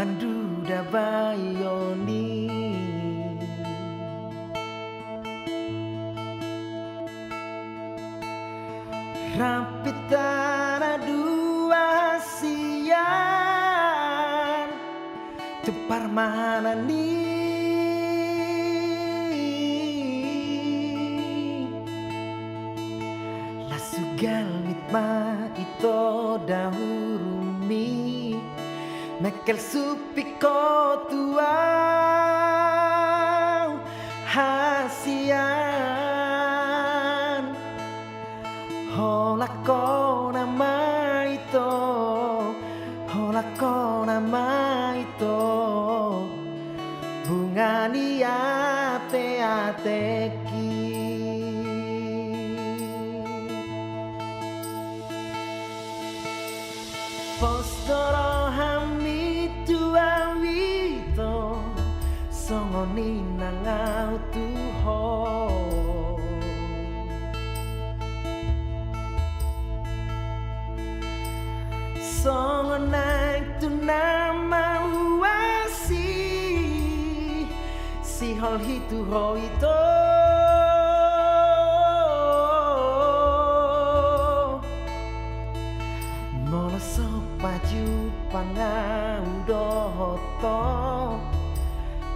Manduda bayoni Rampitana dua sian Tepar mana ni Lasugal mitma ito dahurumi Mekel supiko tuau hasian Hola kona maito Hola kona maito Bunga ni ate-ateki Postoro hami tua wito Songoni nangau tuho Songonak tu nama uasi Si hol hitu ho ito Moloso paju pangaudoto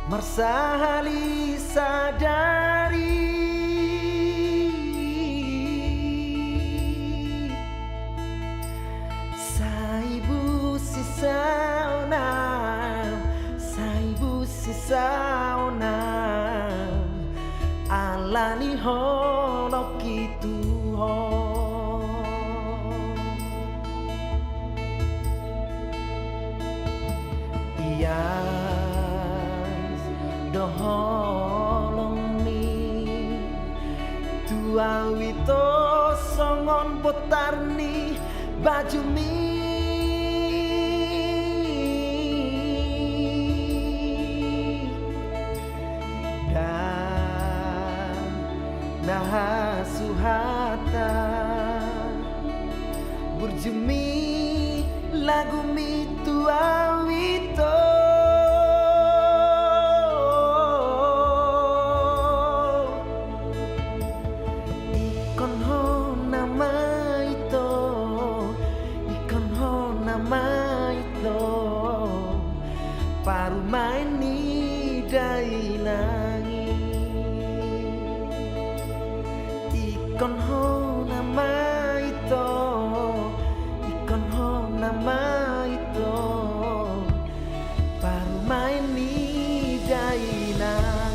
Marsahali sadari Saibu sisauna Saibu sisauna Alani hono kitu ho Iyas doholong mi Tua wito songon potarni baju mi Dan nah suhata burjumi lagu mi tua wito Ikon ho nama ito Ikon ho nama ito Paru main ni dai langit Ikon ho nama ito Ikon ho nama ito Paru main ni dai langit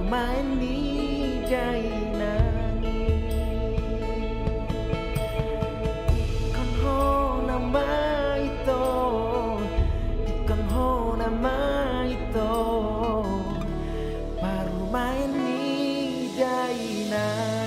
Main ni dai nangis Ikon ho nama ito Ikon ho nama ito Baru main ni dai nangis